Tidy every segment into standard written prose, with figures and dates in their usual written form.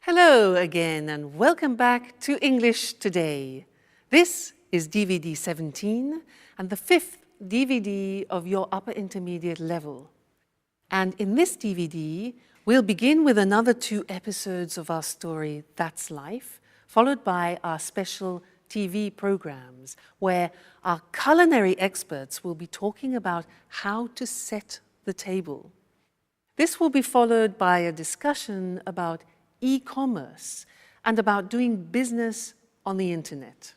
Hello again and welcome back to English Today. This is DVD17 and the fifth DVD of your upper intermediate level. And in this DVD, we'll begin with another 2 episodes of our story, That's Life, followed by our special TV programs, where our culinary experts will be talking about how to set the table. This will be followed by a discussion about e-commerce and about doing business on the internet.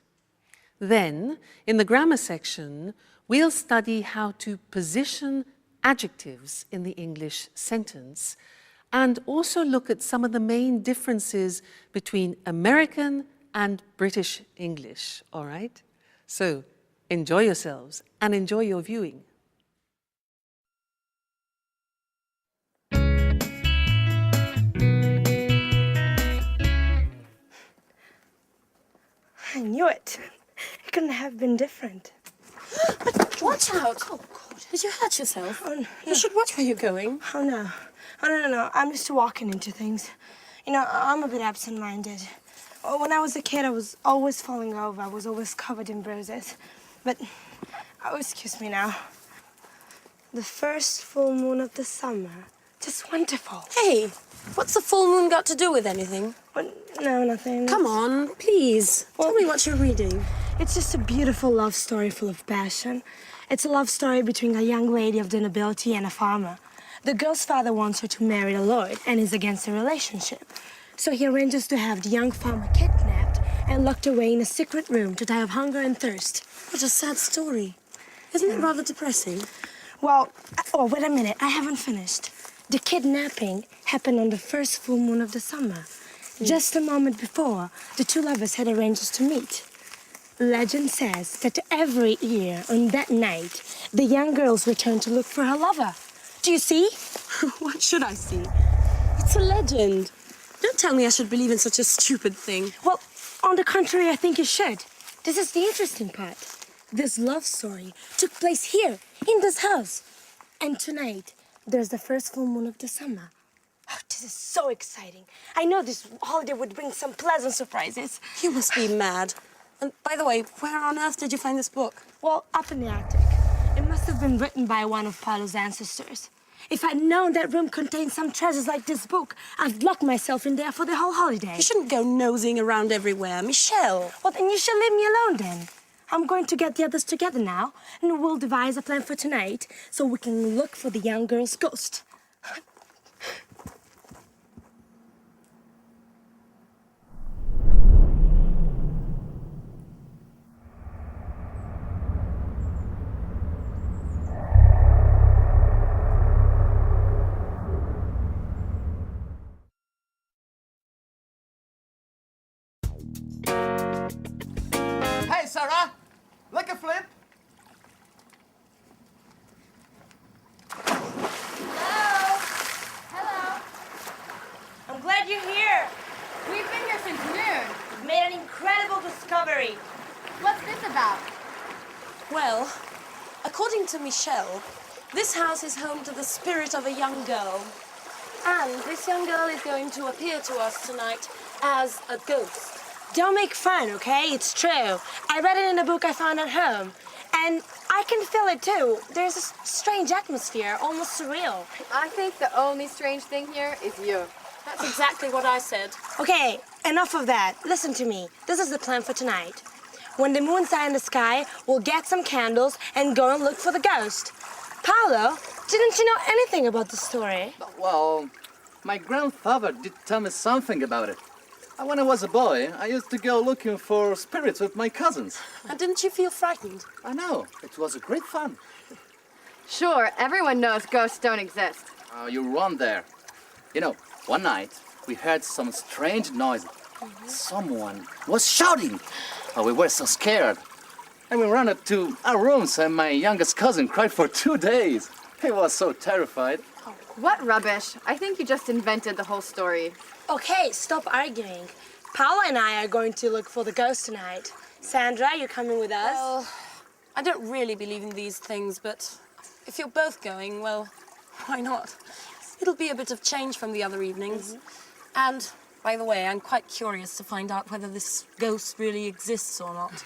Then, in the grammar section, we'll study how to position adjectives in the English sentence and also look at some of the main differences between American and British English, all right? So, enjoy yourselves and enjoy your viewing. I knew it. It couldn't have been different. But watch out! Oh, God. Did you hurt yourself? Oh, no. You should watch where you're going. Oh, no. Oh, no. I'm used to walking into things. You know, I'm a bit absent-minded. When I was a kid, I was always falling over. I was always covered in bruises. But, oh, excuse me now. The first full moon of the summer. Just wonderful. Hey, what's the full moon got to do with anything? Well, no, nothing. Come on, please. Tell me what you're reading. It's just a beautiful love story full of passion. It's a love story between a young lady of the nobility and a farmer. The girl's father wants her to marry a lord and is against the relationship. So he arranges to have the young farmer kidnapped and locked away in a secret room to die of hunger and thirst. What a sad story. Isn't it rather depressing? Well, oh, wait a minute. I haven't finished. The kidnapping happened on the first full moon of the summer. Just a moment before, the 2 lovers had arranged to meet. Legend says that every year on that night, the young girls return to look for her lover. Do you see? What should I see? It's a legend. Don't tell me I should believe in such a stupid thing. Well, on the contrary, I think you should. This is the interesting part. This love story took place here, in this house. And tonight, there's the first full moon of the summer. Oh, this is so exciting. I know this holiday would bring some pleasant surprises. You must be mad. And by the way, where on earth did you find this book? Well, up in the attic. It must have been written by one of Paolo's ancestors. If I'd known that room contained some treasures like this book, I'd lock myself in there for the whole holiday. You shouldn't go nosing around everywhere, Michelle. Well, then you should leave me alone then. I'm going to get the others together now, and we'll devise a plan for tonight so we can look for the young girl's ghost. Hey, Sarah! Like a flip? Hello. I'm glad you're here. We've been here since noon. We've made an incredible discovery. What's this about? Well, according to Michelle, this house is home to the spirit of a young girl. And this young girl is going to appear to us tonight as a ghost. Don't make fun, okay? It's true. I read it in a book I found at home. And I can feel it, too. There's a strange atmosphere, almost surreal. I think the only strange thing here is you. That's exactly what I said. Okay, enough of that. Listen to me. This is the plan for tonight. When the moon's high in the sky, we'll get some candles and go and look for the ghost. Paolo, didn't you know anything about the story? Well, my grandfather did tell me something about it. When I was a boy, I used to go looking for spirits with my cousins. And didn't you feel frightened? I know, it was a great fun. Sure, everyone knows ghosts don't exist. Oh, you're wrong there. You know, one night, we heard some strange noise. Someone was shouting. Oh, we were so scared. And we ran up to our rooms and my youngest cousin cried for 2 days. He was so terrified. What rubbish. I think you just invented the whole story. Okay, stop arguing. Paolo and I are going to look for the ghost tonight. Sandra, you coming with us? Well, I don't really believe in these things, but if you're both going, well, why not? It'll be a bit of change from the other evenings. And By the way, I'm quite curious to find out whether this ghost really exists or not.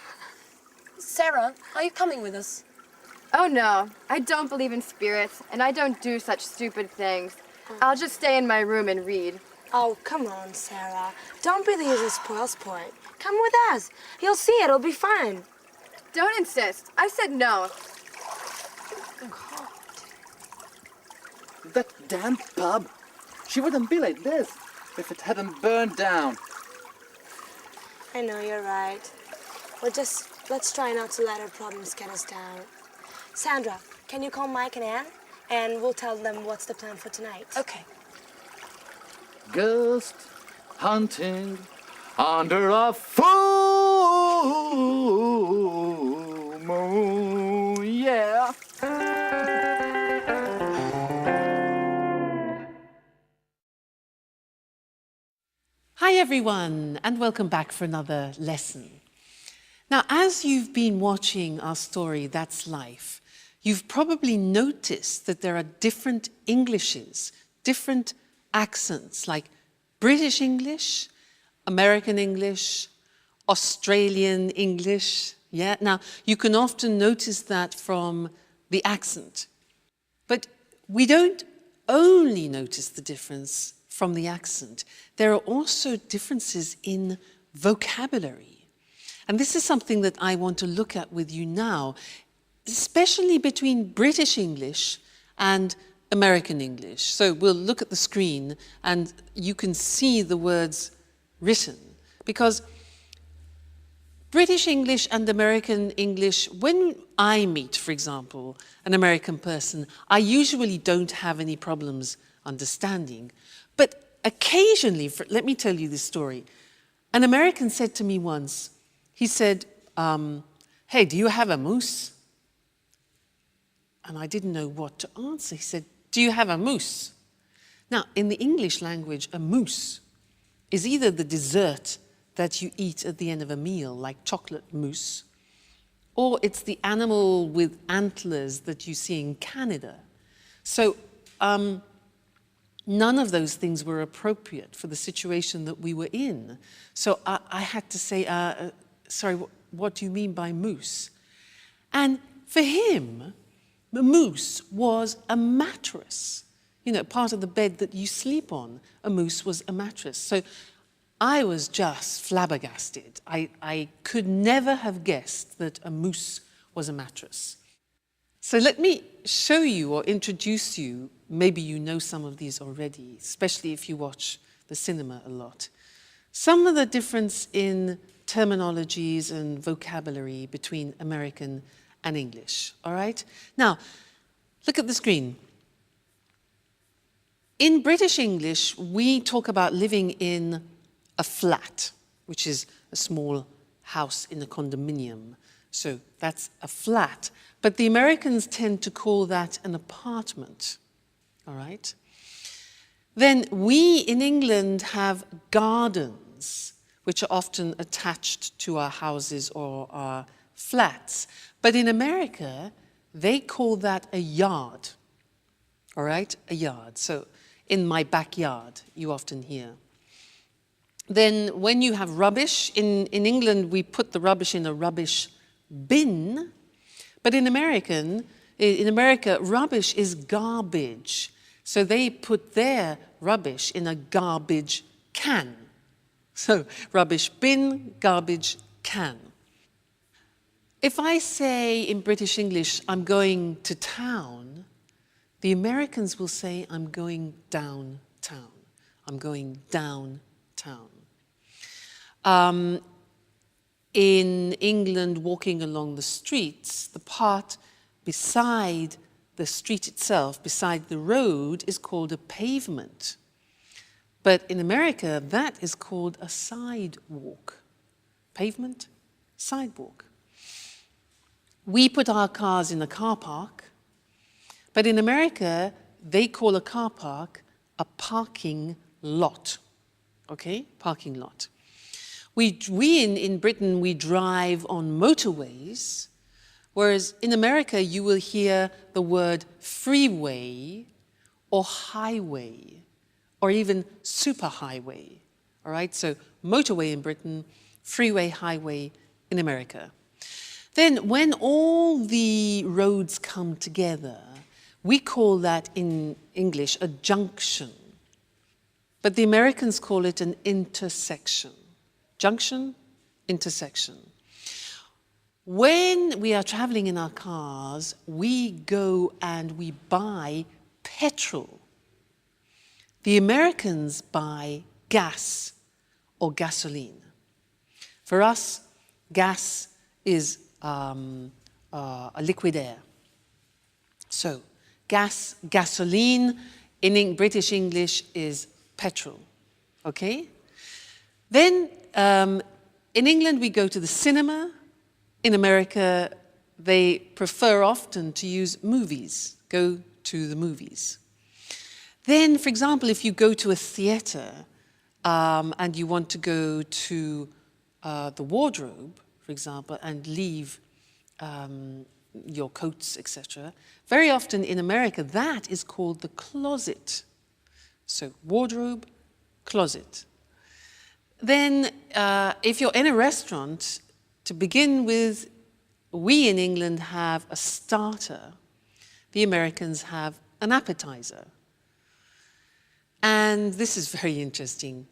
Sarah, are you coming with us? Oh no, I don't believe in spirits, and I don't do such stupid things. I'll just stay in my room and read. Oh, come on, Sarah. Don't be the usual spoil sport. Come with us. You'll see it'll be fun. Don't insist. I said no. That damn pub. She wouldn't be like this if it hadn't burned down. I know, you're right. Let's try not to let our problems get us down. Sandra, can you call Mike and Anne? And we'll tell them what's the plan for tonight. Okay. Ghost hunting under a full moon, yeah. Hi everyone, and welcome back for another lesson. Now, as you've been watching our story, That's Life, you've probably noticed that there are different Englishes, different accents, like British English, American English, Australian English. Yeah, now you can often notice that from the accent. But we don't only notice the difference from the accent. There are also differences in vocabulary. And this is something that I want to look at with you now, especially between British English and American English. So we'll look at the screen and you can see the words written, because British English and American English, when I meet, for example, an American person, I usually don't have any problems understanding. But occasionally, let me tell you this story. An American said to me once, he said, hey, do you have a moose? And I didn't know what to answer. He said, do you have a moose? Now, in the English language, a moose is either the dessert that you eat at the end of a meal, like chocolate mousse, or it's the animal with antlers that you see in Canada. So none of those things were appropriate for the situation that we were in. So I had to say, sorry, what do you mean by moose? And for him, the moose was a mattress. You know, part of the bed that you sleep on, a moose was a mattress. So I was just flabbergasted. I could never have guessed that a moose was a mattress. So let me show you or introduce you, maybe you know some of these already, especially if you watch the cinema a lot. Some of the difference in terminologies and vocabulary between American and English, all right? Now, look at the screen. In British English, we talk about living in a flat, which is a small house in a condominium. So that's a flat. But the Americans tend to call that an apartment, all right? Then we in England have gardens, which are often attached to our houses or our flats. But in America, they call that a yard, all right? A yard. So in my backyard, you often hear. Then when you have rubbish, in England, we put the rubbish in a rubbish bin. But in America, rubbish is garbage. So they put their rubbish in a garbage can. So rubbish bin, garbage can. If I say in British English, I'm going to town, the Americans will say, I'm going downtown. I'm going downtown. In England, walking along the streets, the part beside the street itself, beside the road, is called a pavement. But in America, that is called a sidewalk. Pavement, sidewalk. We put our cars in a car park, but in America, they call a car park a parking lot. Okay, parking lot. We in Britain, we drive on motorways, whereas in America, you will hear the word freeway or highway or even superhighway. All right, so motorway in Britain, freeway, highway in America. Then when all the roads come together, we call that in English a junction. But the Americans call it an intersection. Junction, intersection. When we are traveling in our cars, we go and we buy petrol. The Americans buy gas or gasoline. For us, gas is a liquid air. So, gas, gasoline, in British English is petrol, okay? Then, in England, we go to the cinema. In America, they prefer often to use movies, go to the movies. Then, for example, if you go to a theater and you want to go to the wardrobe, for example, and leave your coats, etc., very often in America, that is called the closet. So, wardrobe, closet. Then, if you're in a restaurant, to begin with, we in England have a starter. The Americans have an appetizer. And this is very interesting.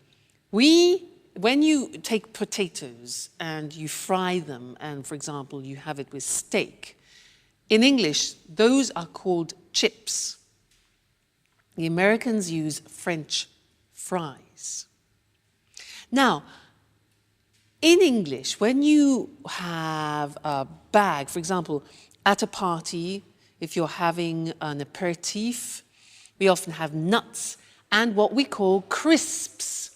When you take potatoes and you fry them, and for example, you have it with steak, in English, those are called chips. The Americans use French fries. Now, in English, when you have a bag, for example, at a party, if you're having an aperitif, we often have nuts and what we call crisps.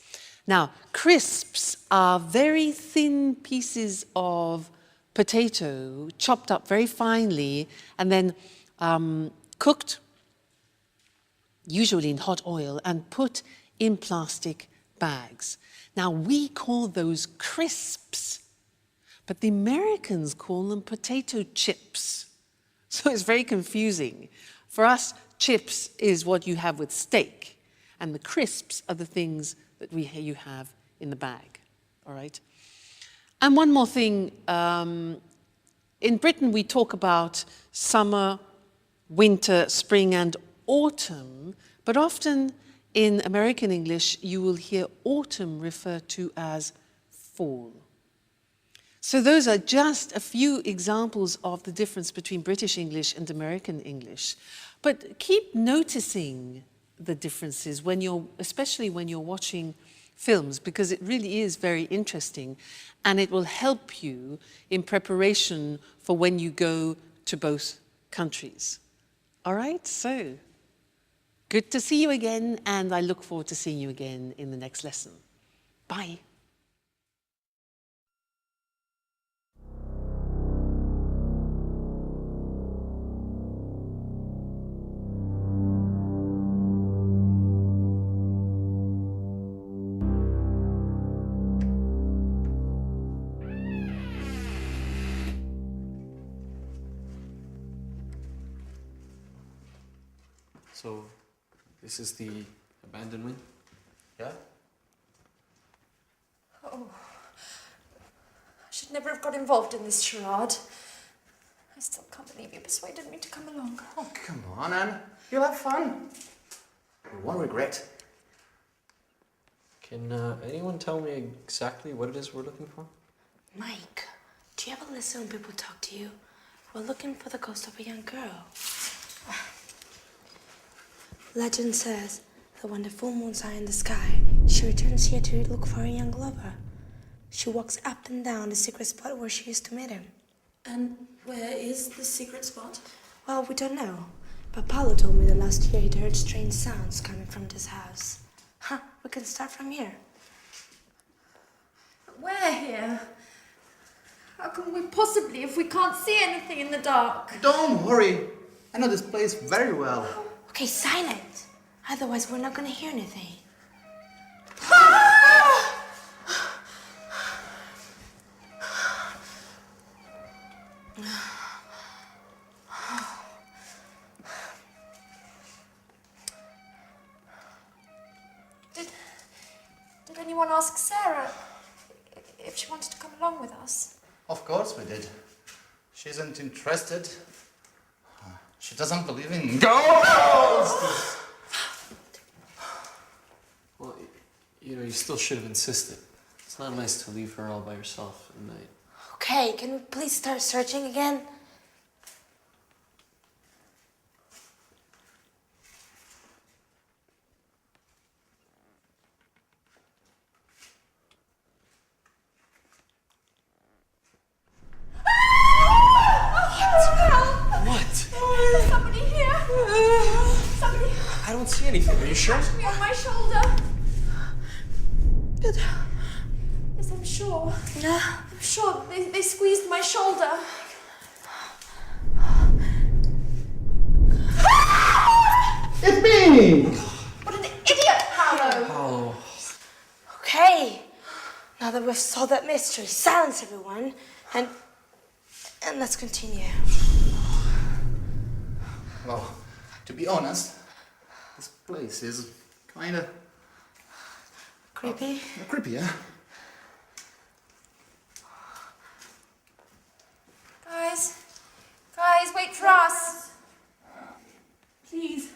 Now, crisps are very thin pieces of potato chopped up very finely and then cooked, usually in hot oil, and put in plastic bags. Now, we call those crisps, but the Americans call them potato chips. So it's very confusing. For us, chips is what you have with steak, and the crisps are the things that you have in the bag, all right? And one more thing, in Britain we talk about summer, winter, spring and autumn, but often in American English you will hear autumn referred to as fall. So those are just a few examples of the difference between British English and American English. But keep noticing the differences especially when you're watching films, because it really is very interesting and it will help you in preparation for when you go to both countries. All right, so good to see you again, and I look forward to seeing you again in the next lesson. Bye. So, this is the abandoned wing? Yeah? Oh, I should never have got involved in this charade. I still can't believe you persuaded me to come along. Oh, come on, Anne. You'll have fun. You won't regret. Can anyone tell me exactly what it is we're looking for? Mike, do you ever listen when people talk to you? We're looking for the ghost of a young girl. Legend says that when the full moon's high in the sky, she returns here to look for a young lover. She walks up and down the secret spot where she used to meet him. And where is the secret spot? Well, we don't know, but Paolo told me that last year he'd heard strange sounds coming from this house. Huh, we can start from here. Where here? How can we possibly if we can't see anything in the dark? Don't worry. I know this place very well. Okay, silent. Otherwise, we're not gonna hear anything. Did anyone ask Sarah if she wanted to come along with us. Of course we did. She isn't interested. She doesn't believe in ghosts! Well, you know, you still should have insisted. It's not nice to leave her all by herself at night. Okay, can we please start searching again? What? Somebody here! Somebody I don't see anything. Are you sure? touched me on my shoulder. Yes, I'm sure. I'm sure they squeezed my shoulder. It's me! What an idiot, Paolo! Paolo. Okay, now that we've solved that mystery, silence everyone, and let's continue. Well, to be honest, this place is kinda Creepy? creepy, yeah? Guys, wait for us. Please.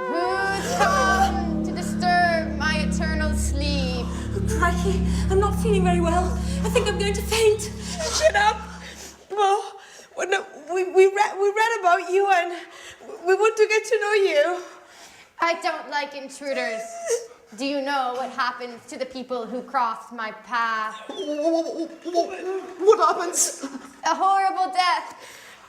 Who's come to disturb my eternal sleep? Crikey, I'm not feeling very well. I think I'm going to faint. Shut up! Well, no, we read about you and we want to get to know you. I don't like intruders. Do you know what happens to the people who cross my path? What happens? A horrible death.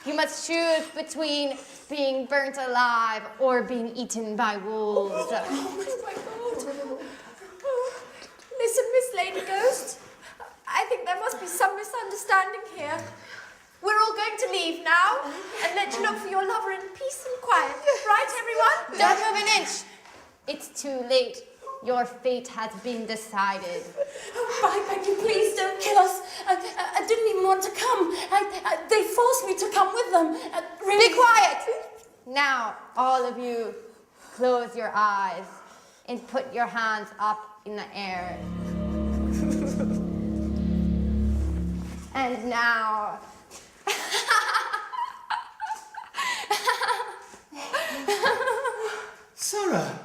You must choose between being burnt alive or being eaten by wolves. Oh my God. Listen, Miss Lady Ghost. I think there must be some misunderstanding here. We're all going to leave now and let you look for your lover in peace and quiet. Right, everyone? Don't move an inch. It's too late. Your fate has been decided. I beg you, please don't kill us. I didn't even want to come. They forced me to come with them. Really. Be quiet! Now, all of you, close your eyes and put your hands up in the air. And now... Sarah!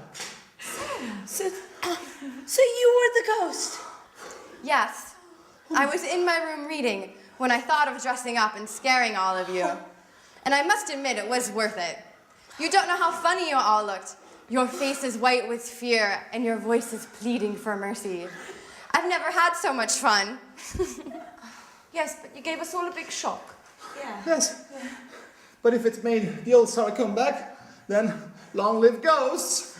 So you were the ghost? Yes, I was in my room reading when I thought of dressing up and scaring all of you. And I must admit, it was worth it. You don't know how funny you all looked. Your face is white with fear and your voice is pleading for mercy. I've never had so much fun. Yes, but you gave us all a big shock. Yes. But if it made the old Sarah come back, then long live ghosts!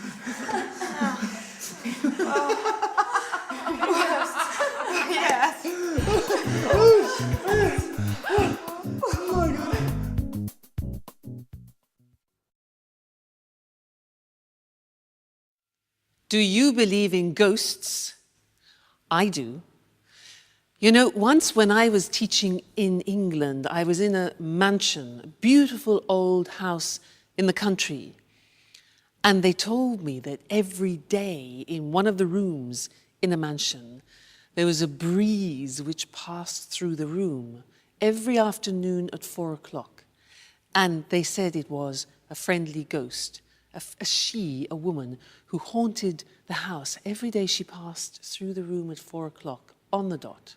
Do you believe in ghosts? I do. You know, once when I was teaching in England, I was in a mansion, a beautiful old house in the country. And they told me that every day in one of the rooms in a mansion, there was a breeze which passed through the room every afternoon at 4 o'clock. And they said it was a friendly ghost. a she, a woman, who haunted the house every day she passed through the room at 4 o'clock on the dot.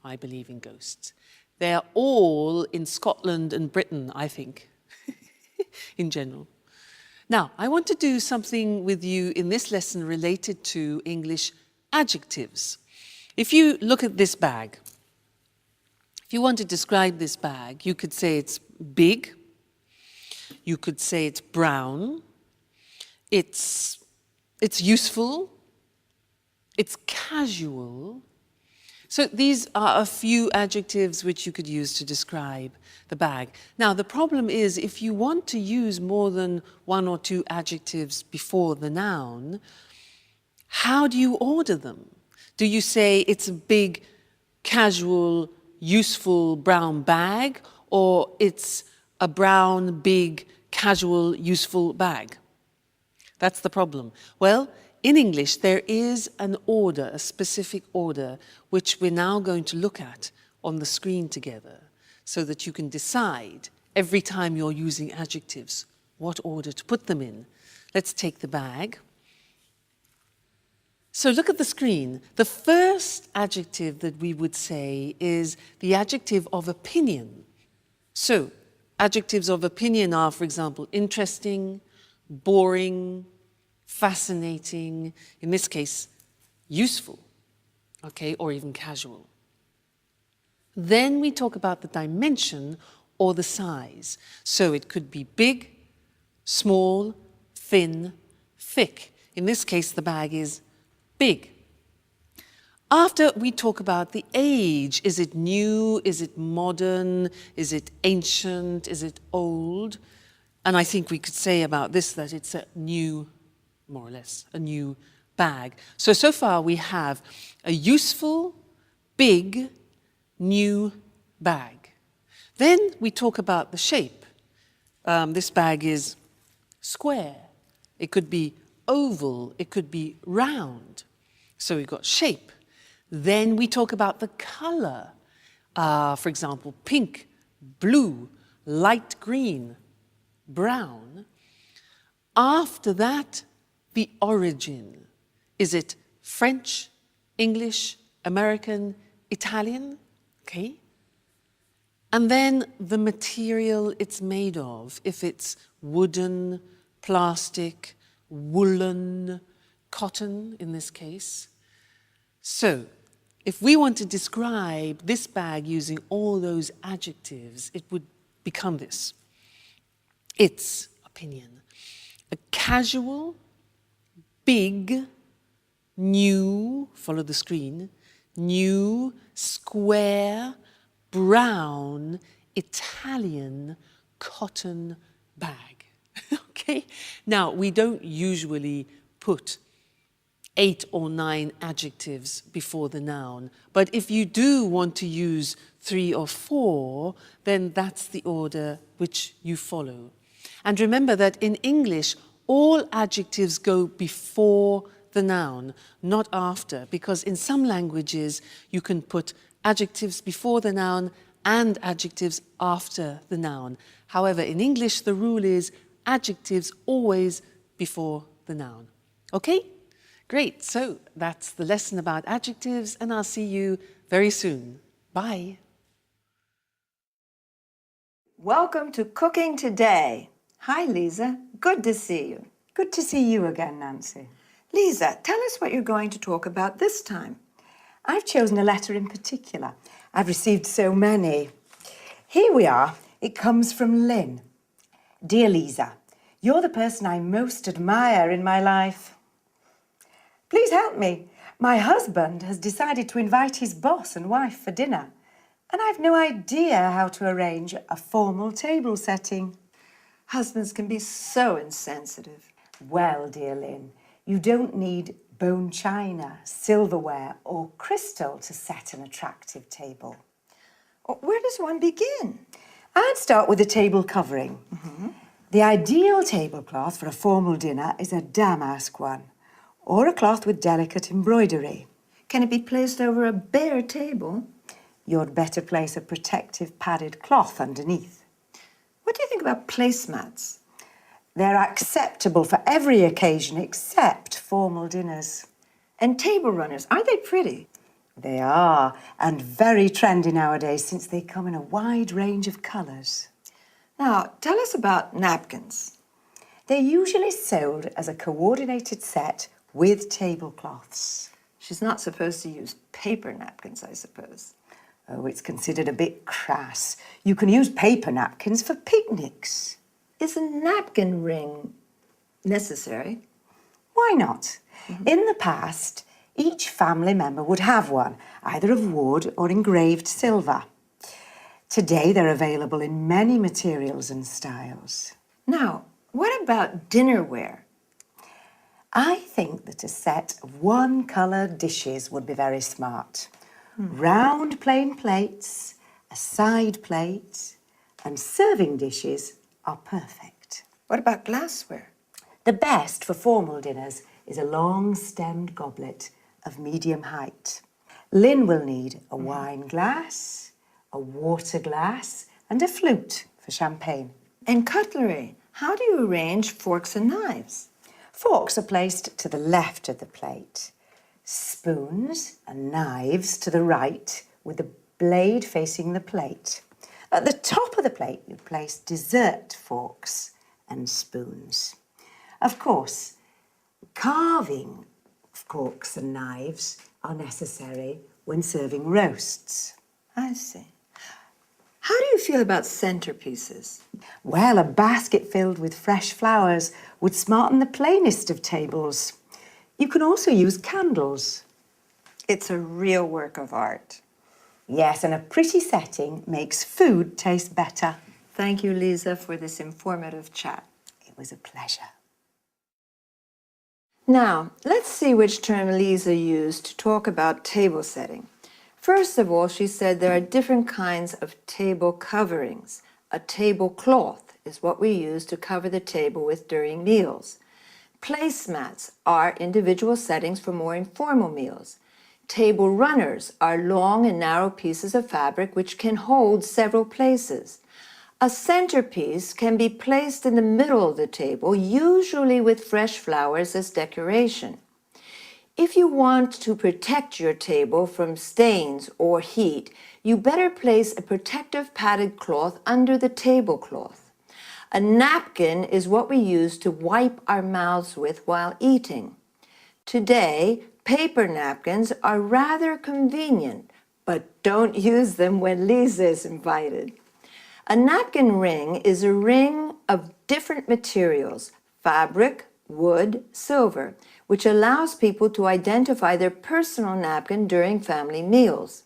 I believe in ghosts. They're all in Scotland and Britain, I think, in general. Now, I want to do something with you in this lesson related to English adjectives. If you look at this bag, if you want to describe this bag, you could say it's big, you could say it's brown, it's useful, it's casual. So these are a few adjectives which you could use to describe the bag. Now, the problem is if you want to use more than one or two adjectives before the noun, how do you order them? Do you say it's a big, casual, useful brown bag, or it's a brown, big, casual, useful bag? That's the problem. Well, in English, there is an order, a specific order, which we're now going to look at on the screen together, so that you can decide every time you're using adjectives what order to put them in. Let's take the bag. So look at the screen. The first adjective that we would say is the adjective of opinion. So adjectives of opinion are, for example, interesting, boring, fascinating, in this case, useful, okay, or even casual. Then we talk about the dimension or the size. So it could be big, small, thin, thick. In this case, the bag is big. After we talk about the age, is it new, is it modern, is it ancient, is it old? And I think we could say about this that it's a new, more or less, a new bag. So far we have a useful, big, new bag. Then we talk about the shape. This bag is square. It could be oval. It could be round. So we've got shape. Then we talk about the color. For example, pink, blue, light green, brown. After that, the origin. Is it French, English, American, Italian? Okay. And then the material it's made of. If it's wooden, plastic, woolen, cotton in this case. So, if we want to describe this bag using all those adjectives, it would become this. Its opinion. A casual, big, new, follow the screen, new, square, brown, Italian cotton bag. Okay? Now, we don't usually put 8 or 9 adjectives before the noun, but if you do want to use 3 or 4, then that's the order which you follow. And remember that in English, all adjectives go before the noun, not after, because in some languages you can put adjectives before the noun and adjectives after the noun. However, in English, the rule is adjectives always before the noun. Okay? Great. So that's the lesson about adjectives, and I'll see you very soon. Bye. Welcome to Cooking Today. Hi, Lisa. Good to see you. Good to see you again, Nancy. Lisa, tell us what you're going to talk about this time. I've chosen a letter in particular. I've received so many. Here we are. It comes from Lynn. Dear Lisa, you're the person I most admire in my life. Please help me. My husband has decided to invite his boss and wife for dinner, and I've no idea how to arrange a formal table setting. Husbands can be so insensitive. Well, dear Lynn, you don't need bone china, silverware or crystal to set an attractive table. Where does one begin? I'd start with the table covering. The ideal tablecloth for a formal dinner is a damask one, or a cloth with delicate embroidery. Can it be placed over a bare table? You'd better place a protective padded cloth underneath. What do you think about placemats? They're acceptable for every occasion except formal dinners. And table runners, aren't they pretty? They are, and very trendy nowadays since they come in a wide range of colours. Now, tell us about napkins. They're usually sold as a coordinated set with tablecloths. She's not supposed to use paper napkins, I suppose. Oh, it's considered a bit crass. You can use paper napkins for picnics. Is a napkin ring necessary? Why not? In the past, each family member would have one, either of wood or engraved silver. Today, they're available in many materials and styles. Now, what about dinnerware? I think that a set of one-coloured dishes would be very smart. Round plain plates, a side plate, and serving dishes are perfect. What about glassware? The best for formal dinners is a long-stemmed goblet of medium height. Lynn will need a wine glass, a water glass, and a flute for champagne. And cutlery. How do you arrange forks and knives? Forks are placed to the left of the plate. Spoons and knives to the right, with the blade facing the plate. At the top of the plate, you place dessert forks and spoons. Of course, carving forks and knives are necessary when serving roasts. I see. How do you feel about centerpieces? Well, a basket filled with fresh flowers would smarten the plainest of tables. You can also use candles. It's a real work of art. Yes, and a pretty setting makes food taste better. Thank you, Lisa, for this informative chat. It was a pleasure. Now, let's see which term Lisa used to talk about table setting. First of all, she said there are different kinds of table coverings. A tablecloth is what we use to cover the table with during meals. Placemats are individual settings for more informal meals. Table runners are long and narrow pieces of fabric which can hold several places. A centerpiece can be placed in the middle of the table, usually with fresh flowers as decoration. If you want to protect your table from stains or heat, you better place a protective padded cloth under the tablecloth. A napkin is what we use to wipe our mouths with while eating. Today, paper napkins are rather convenient, but don't use them when Lisa is invited. A napkin ring is a ring of different materials, fabric, wood, silver, which allows people to identify their personal napkin during family meals.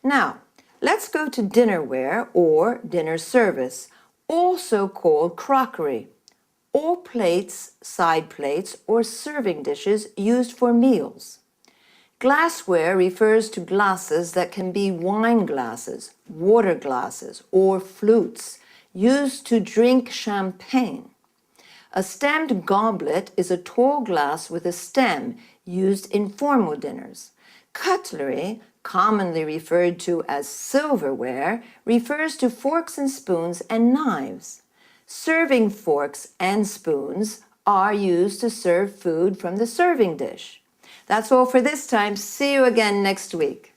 Now, let's go to dinnerware or dinner service, also called crockery. All plates, side plates, or serving dishes used for meals. Glassware refers to glasses that can be wine glasses, water glasses, or flutes used to drink champagne. A stemmed goblet is a tall glass with a stem used in formal dinners. Cutlery, commonly referred to as silverware, refers to forks and spoons and knives. Serving forks and spoons are used to serve food from the serving dish. That's all for this time. See you again next week.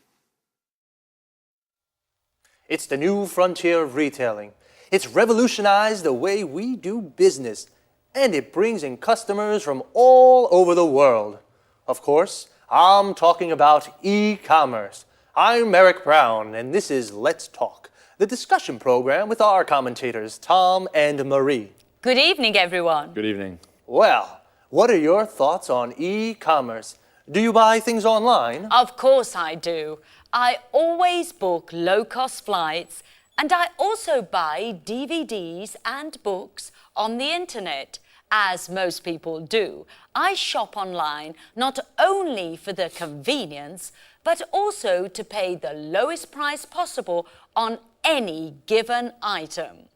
It's the new frontier of retailing. It's revolutionized the way we do business, and it brings in customers from all over the world. Of course, I'm talking about e-commerce. I'm Eric Brown, and this is Let's Talk, the discussion program with our commentators, Tom and Marie. Good evening, everyone. Good evening. Well, what are your thoughts on e-commerce? Do you buy things online? Of course I do. I always book low-cost flights, and I also buy DVDs and books on the internet. As most people do, I shop online not only for the convenience, but also to pay the lowest price possible on any given item.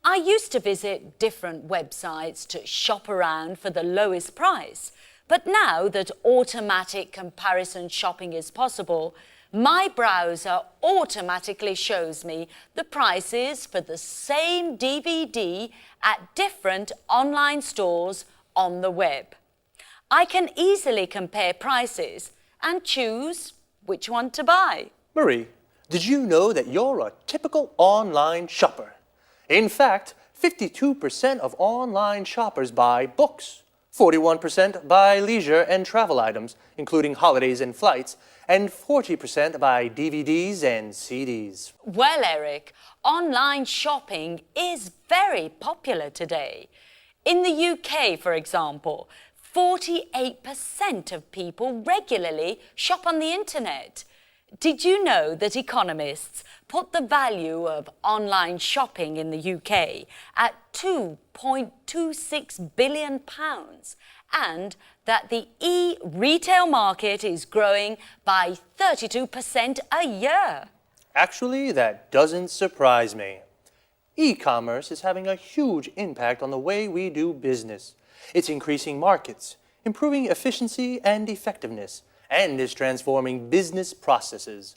I used to visit different websites to shop around for the lowest price, but now that automatic comparison shopping is possible, my browser automatically shows me the prices for the same DVD at different online stores on the web. I can easily compare prices and choose which one to buy. Marie, did you know that you're a typical online shopper? In fact, 52% of online shoppers buy books, 41% buy leisure and travel items, including holidays and flights, and 40% buy DVDs and CDs. Well, Eric, online shopping is very popular today. In the UK, for example, 48% of people regularly shop on the internet. Did you know that economists put the value of online shopping in the UK at £2.26 billion and that the e-retail market is growing by 32% a year? Actually, that doesn't surprise me. E-commerce is having a huge impact on the way we do business. It's increasing markets, improving efficiency and effectiveness, and is transforming business processes.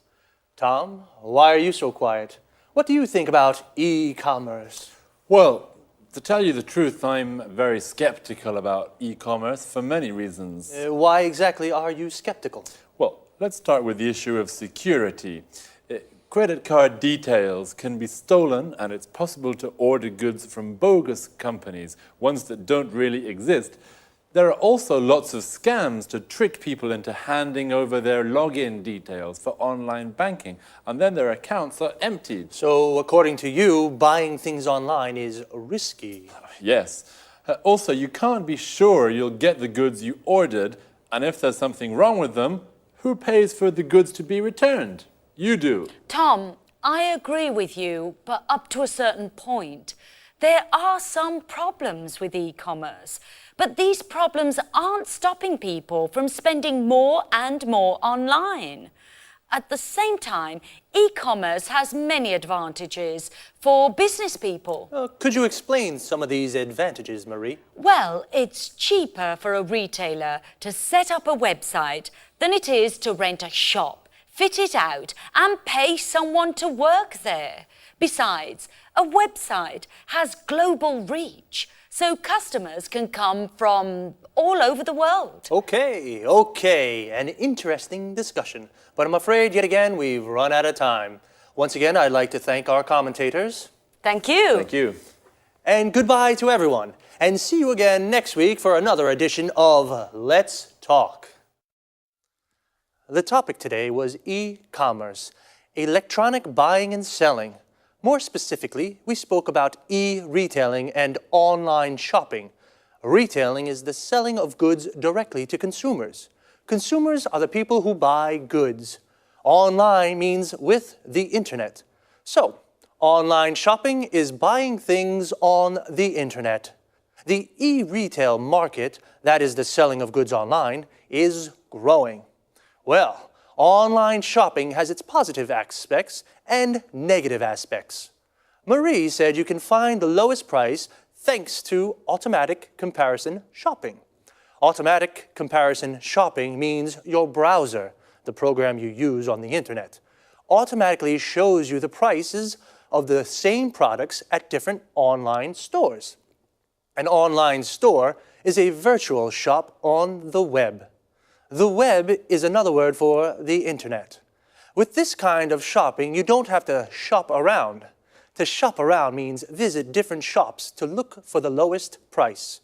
Tom, why are you so quiet? What do you think about e-commerce? Well, to tell you the truth, I'm very skeptical about e-commerce for many reasons. Why exactly are you skeptical? Well, let's start with the issue of security. Credit card details can be stolen, and it's possible to order goods from bogus companies, ones that don't really exist. There are also lots of scams to trick people into handing over their login details for online banking, and then their accounts are emptied. So, according to you, buying things online is risky. Yes. Also, you can't be sure you'll get the goods you ordered, and if there's something wrong with them, who pays for the goods to be returned? You do. Tom, I agree with you, but up to a certain point. There are some problems with e-commerce, but these problems aren't stopping people from spending more and more online. At the same time, e-commerce has many advantages for business people. Could you explain some of these advantages, Marie? Well, it's cheaper for a retailer to set up a website than it is to rent a shop, fit it out, and pay someone to work there. Besides, a website has global reach, so customers can come from all over the world. Okay, an interesting discussion. But I'm afraid, yet again, we've run out of time. Once again, I'd like to thank our commentators. Thank you. Thank you. And goodbye to everyone. And see you again next week for another edition of Let's Talk. The topic today was e-commerce, electronic buying and selling. More specifically, we spoke about e-retailing and online shopping. Retailing is the selling of goods directly to consumers. Consumers are the people who buy goods. Online means with the internet. So, online shopping is buying things on the internet. The e-retail market, that is the selling of goods online, is growing. Well, online shopping has its positive aspects and negative aspects. Marie said you can find the lowest price thanks to automatic comparison shopping. Automatic comparison shopping means your browser, the program you use on the internet, automatically shows you the prices of the same products at different online stores. An online store is a virtual shop on the web. The web is another word for the internet. With this kind of shopping, you don't have to shop around. To shop around means visit different shops to look for the lowest price.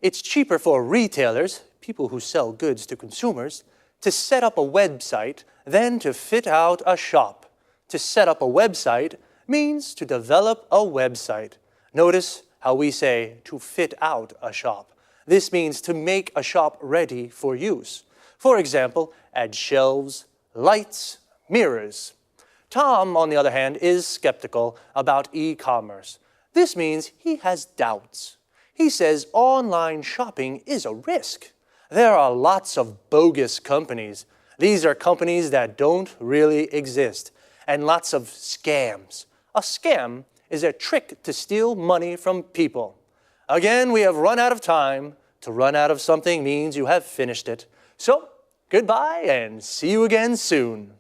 It's cheaper for retailers, people who sell goods to consumers, to set up a website than to fit out a shop. To set up a website means to develop a website. Notice how we say to fit out a shop. This means to make a shop ready for use. For example, add shelves, lights, mirrors. Tom, on the other hand, is skeptical about e-commerce. This means he has doubts. He says online shopping is a risk. There are lots of bogus companies. These are companies that don't really exist, and lots of scams. A scam is a trick to steal money from people. Again, we have run out of time. To run out of something means you have finished it. So, goodbye and see you again soon.